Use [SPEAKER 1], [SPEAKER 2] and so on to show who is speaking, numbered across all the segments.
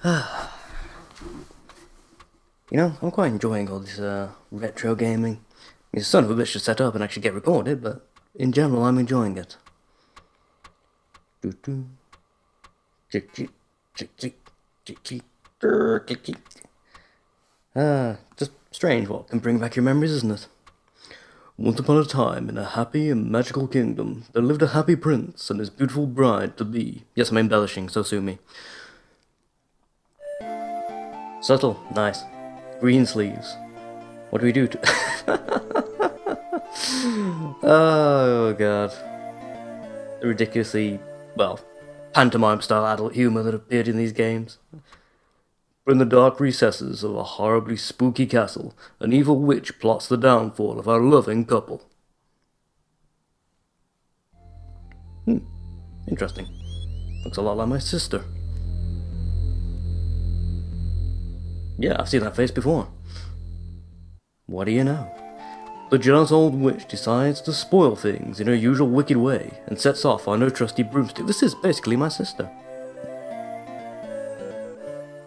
[SPEAKER 1] I'm quite enjoying all this retro gaming. I mean, son of a bitch to set up and actually get recorded, but in general, I'm enjoying it. Just strange what can bring back your memories, isn't it? Once upon a time, in a happy and magical kingdom, there lived a happy prince and his beautiful bride-to-be. Yes, I'm embellishing, so sue me. Subtle, nice. Green sleeves. What do we do to... Oh, God. The ridiculously, pantomime-style adult humor that appeared in these games. But in the dark recesses of a horribly spooky castle, an evil witch plots the downfall of our loving couple. Interesting. Looks a lot like my sister. Yeah, I've seen that face before. What do you know? The jealous old witch decides to spoil things in her usual wicked way and sets off on her trusty broomstick. This is basically my sister.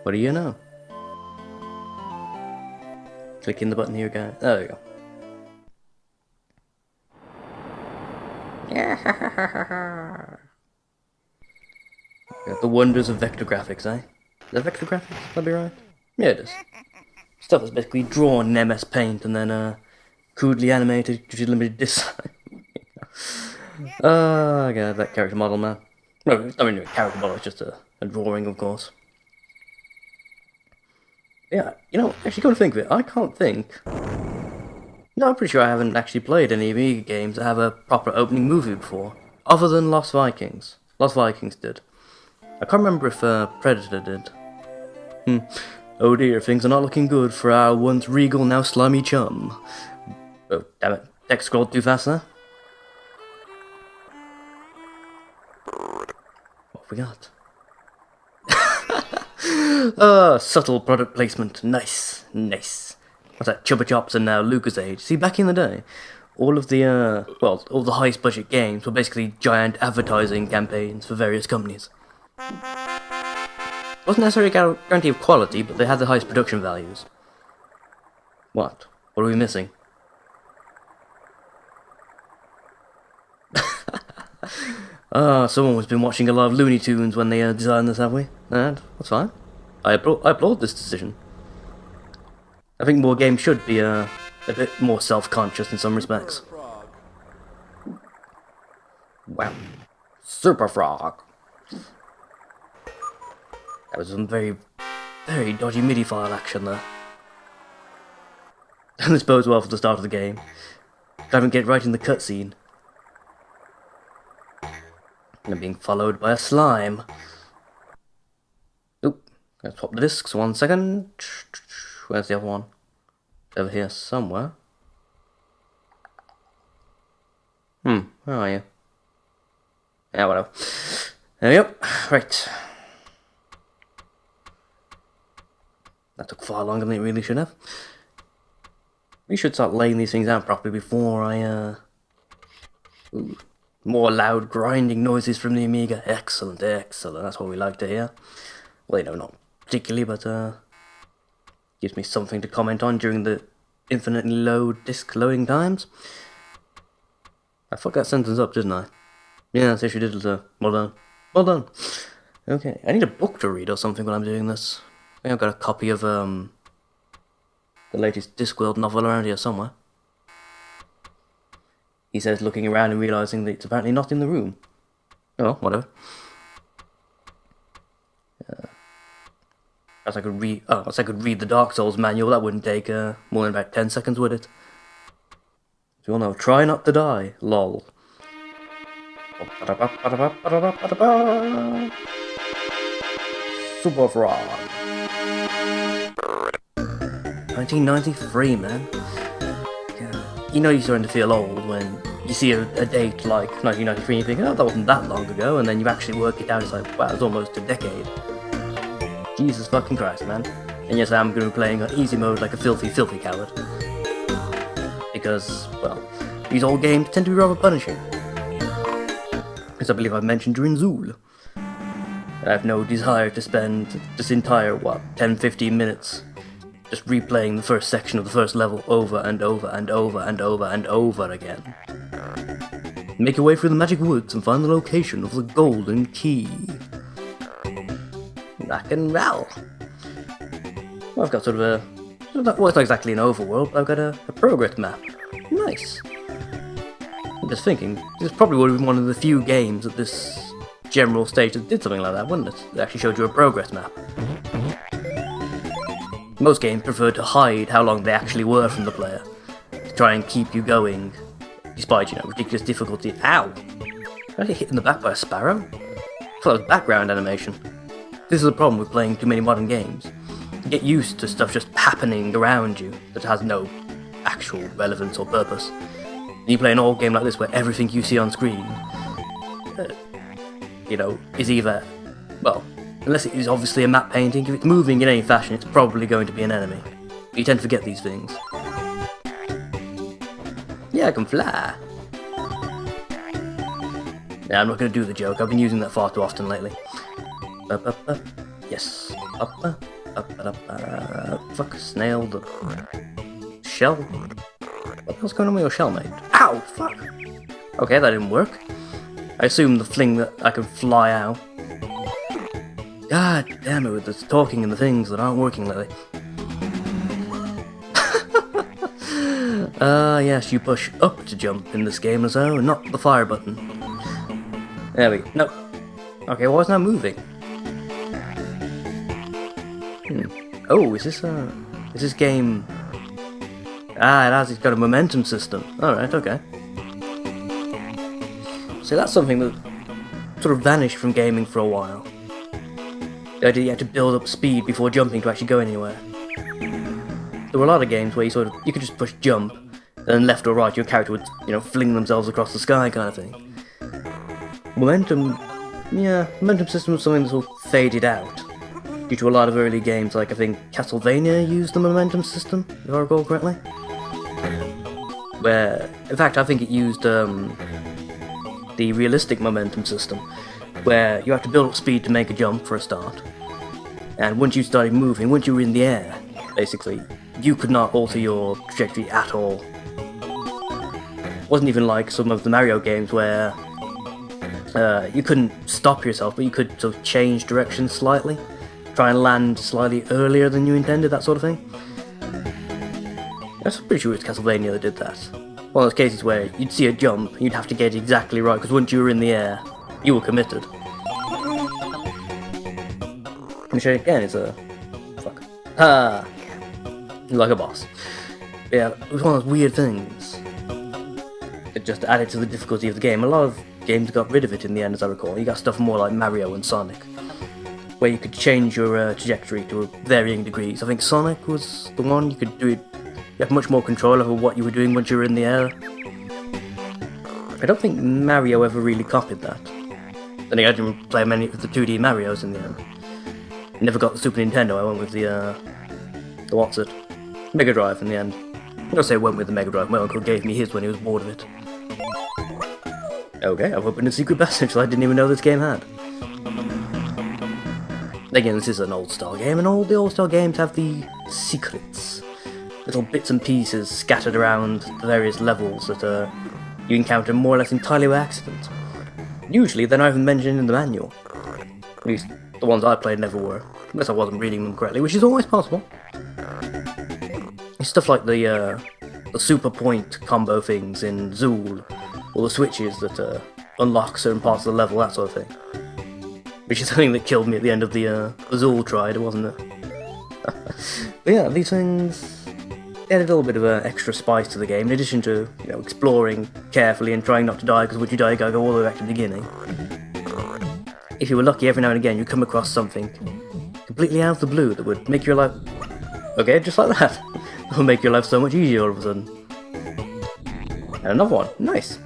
[SPEAKER 1] What do you know? Clicking the button here, guys. There we go. Got the wonders of vector graphics, eh? Is that vector graphics? That'd be right. Yeah, it is. Stuff is basically drawn in MS Paint and then crudely animated due to limited design. Oh god, that character model, man. No, it's not really a character model, it's just a drawing, of course. Yeah, actually, come to think of it, I can't think. No, I'm pretty sure I haven't actually played any Amiga games that have a proper opening movie before, other than Lost Vikings. Lost Vikings did. I can't remember if Predator did. Oh dear, things are not looking good for our once regal, now slimy chum. Oh, damn it. Text scrolled too fast there. What have we got? Subtle product placement. Nice, nice. What's that? Chupa Chops and now Lucas Age. See, back in the day, all the highest budget games were basically giant advertising campaigns for various companies. Wasn't necessarily a guarantee of quality, but they had the highest production values. What? What are we missing? Someone has been watching a lot of Looney Tunes when they designed this, have we? And that's fine. I applaud this decision. I think more games should be a bit more self-conscious in some respects. Wow. Super Frog. That was some very, very dodgy MIDI file action there. And this bodes well for the start of the game. Having get right in the cutscene. And I'm being followed by a slime. Oop, let's swap the discs 1 second. Where's the other one? Over here somewhere. Where are you? Yeah, whatever. There we go. Right. That took far longer than it really should have. We should start laying these things out properly before I, more loud grinding noises from the Amiga. Excellent, excellent. That's what we like to hear. Well, not particularly, but, gives me something to comment on during the infinitely low disk loading times. I fucked that sentence up, didn't I? Yeah, I actually did it, well done. Well done. Okay, I need a book to read or something when I'm doing this. I think I've got a copy of, the latest Discworld novel around here somewhere. He says, looking around and realising that it's apparently not in the room. Oh, whatever. As I could read the Dark Souls manual, that wouldn't take more than about 10 seconds, would it? As you all know, try not to die, lol. Super Frog. 1993, man. You're starting to feel old when you see a date like 1993 and you think, oh, that wasn't that long ago, and then you actually work it out, it's like, wow, it's almost a decade. Jesus fucking Christ, man. And yes, I'm going to be playing on easy mode like a filthy, filthy coward. Because, these old games tend to be rather punishing. As I believe I've mentioned during Zool. I have no desire to spend this entire, 10-15 minutes just replaying the first section of the first level over and over and over and over and over again. Make your way through the magic woods and find the location of the golden key. Rock and roll. Well, I've got sort of a... well, it's not exactly an overworld, but I've got a progress map. Nice. I'm just thinking, this probably would have been one of the few games at this general stage that did something like that, wouldn't it? It actually showed you a progress map. Most games prefer to hide how long they actually were from the player, to try and keep you going, despite, ridiculous difficulty. Ow! Did I get hit in the back by a sparrow? I thought it was background animation. This is the problem with playing too many modern games. You get used to stuff just happening around you that has no actual relevance or purpose. And you play an old game like this where everything you see on screen, is either, well, unless it is obviously a map painting, if it's moving in any fashion, it's probably going to be an enemy. But you tend to forget these things. Yeah, I can fly. Yeah, I'm not going to do the joke, I've been using that far too often lately. Yes. Fuck, snail, the shell? What the hell's going on with your shell, mate? Ow, fuck! Okay, that didn't work. I assume the thing that I can fly out. God damn it with the talking and the things that aren't working lately. Yes, you push up to jump in this game as well, not the fire button. There we go. No. Okay, why isn't that moving? Oh, is this game... it's got a momentum system. Alright, okay. So that's something that sort of vanished from gaming for a while. The idea you had to build up speed before jumping to actually go anywhere. There were a lot of games where you could just push jump, and then left or right your character would, fling themselves across the sky kind of thing. Momentum system was something that sort of faded out, due to a lot of early games, like I think Castlevania used the momentum system, if I recall correctly. Where, in fact, I think it used the realistic momentum system, where you have to build up speed to make a jump for a start. And once you started moving, once you were in the air, basically, you could not alter your trajectory at all. It wasn't even like some of the Mario games where you couldn't stop yourself, but you could sort of change direction slightly, try and land slightly earlier than you intended, that sort of thing. I'm pretty sure it's Castlevania that did that. One of those cases where you'd see a jump, and you'd have to get it exactly right, because once you were in the air, you were committed. Let me show you again, it's a... fuck. Like a boss. Yeah, it was one of those weird things. It just added to the difficulty of the game. A lot of games got rid of it in the end, as I recall. You got stuff more like Mario and Sonic, where you could change your trajectory to varying degrees. I think Sonic was the one you could do it. You have much more control over what you were doing once you were in the air. I don't think Mario ever really copied that. Then I didn't play many of the 2D Marios in the end. Never got the Super Nintendo, I went with the what's it? Mega Drive in the end. I'm gonna say I went with the Mega Drive, my uncle gave me his when he was bored of it. Okay, I've opened a secret passage that I didn't even know this game had. Again, this is an old-style game, and all the old-style games have the secrets. Little bits and pieces scattered around the various levels that you encounter more or less entirely by accident. Usually they're not even mentioned in the manual. At least the ones I played never were, unless I wasn't reading them correctly, which is always possible. It's stuff like the super point combo things in Zool, or the switches that unlock certain parts of the level, that sort of thing. Which is something that killed me at the end of the Zool tried, wasn't it? But yeah, these things add a little bit of extra spice to the game, in addition to, exploring carefully and trying not to die, because when you die you gotta go all the way back to the beginning. If you were lucky, every now and again you'd come across something completely out of the blue that would make your life... okay, just like that. It would make your life so much easier all of a sudden. And another one, nice.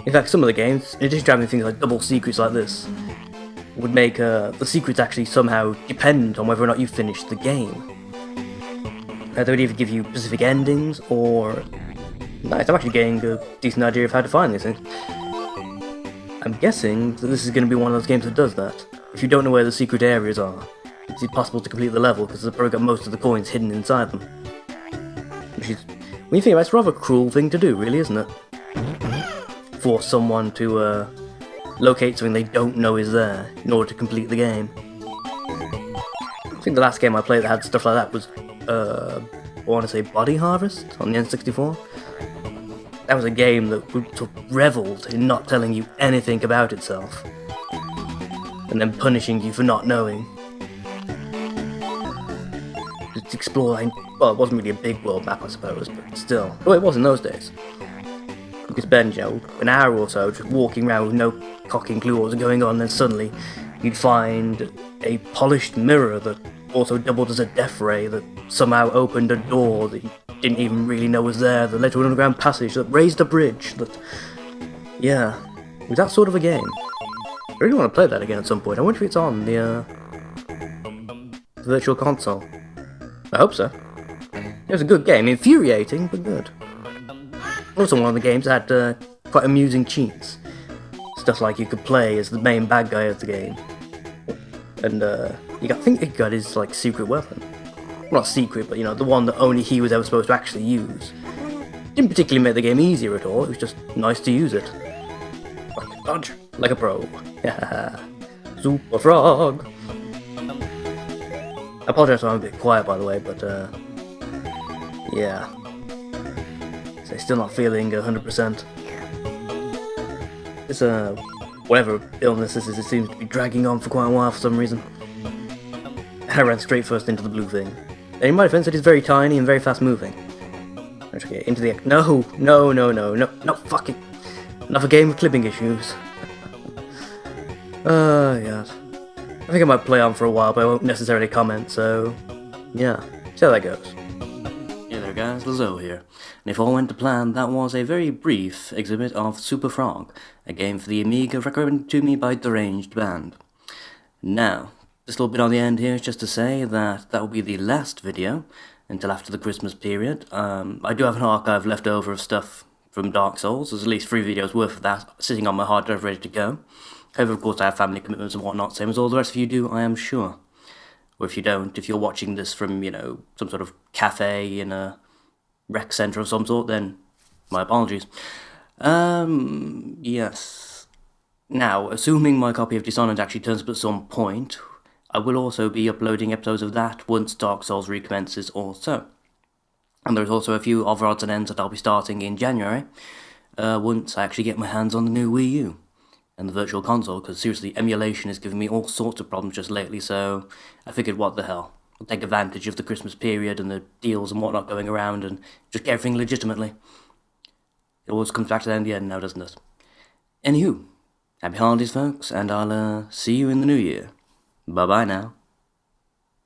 [SPEAKER 1] In fact, some of the games, in addition to having things like double secrets like this, would make the secrets actually somehow depend on whether or not you finished the game. They would either give you specific endings, or... nice, I'm actually getting a decent idea of how to find these things. I'm guessing that this is going to be one of those games that does that. if you don't know where the secret areas are, it's impossible to complete the level because they've probably got most of the coins hidden inside them. Which is, when you think about it, it's a rather cruel thing to do, really, isn't it? Force someone to locate something they don't know is there in order to complete the game. I think the last game I played that had stuff like that was, I want to say Body Harvest on the N64. That was a game that revelled in not telling you anything about itself, and then punishing you for not knowing. Just exploring, well, it wasn't really a big world map, I suppose, but still. Oh, it was in those days. You could spend, an hour or so just walking around with no cocking clue what was going on, and then suddenly you'd find a polished mirror that also doubled as a death ray that somehow opened a door that you didn't even really know was there, that led to an underground passage that raised a bridge that... Yeah, it was that sort of a game. I really want to play that again at some point. I wonder if it's on the Virtual Console. I hope so. It was a good game, infuriating, but good. Also one of the games that had quite amusing cheats. Stuff like you could play as the main bad guy of the game. And I think he got his secret weapon. Well, not secret, but the one that only he was ever supposed to actually use. Didn't particularly make the game easier at all, it was just nice to use it. Dodge, like a pro. Super Frog! I apologise if I'm a bit quiet, by the way, but yeah. So still not feeling 100%. This whatever illness this is, it seems to be dragging on for quite a while for some reason. I ran straight first into the blue thing. And in my defense, it is very tiny and very fast moving. Okay, into the... No, fucking... Another game of clipping issues. Yeah. I think I might play on for a while, but I won't necessarily comment, so... Yeah, see how that goes. Hey there guys, Lazo here. And if all went to plan, that was a very brief exhibit of Super Frog, a game for the Amiga recommended to me by Deranged Band. Now, just a little bit on the end here is just to say that will be the last video until after the Christmas period. I do have an archive left over of stuff from Dark Souls. There's at least 3 videos worth of that sitting on my hard drive ready to go. However, of course, I have family commitments and whatnot, same as all the rest of you do, I am sure. Or if you don't, if you're watching this from, some sort of cafe in a rec centre of some sort, then my apologies. Yes. Now, assuming my copy of Dishonored actually turns up at some point, I will also be uploading episodes of that once Dark Souls recommences also. And there's also a few other odds and ends that I'll be starting in January, once I actually get my hands on the new Wii U and the Virtual Console, because seriously, emulation is giving me all sorts of problems just lately, so I figured what the hell. I'll take advantage of the Christmas period and the deals and whatnot going around and just get everything legitimately. It always comes back to that in the end now, doesn't it? Anywho, happy holidays folks, and I'll see you in the new year. Bye bye now.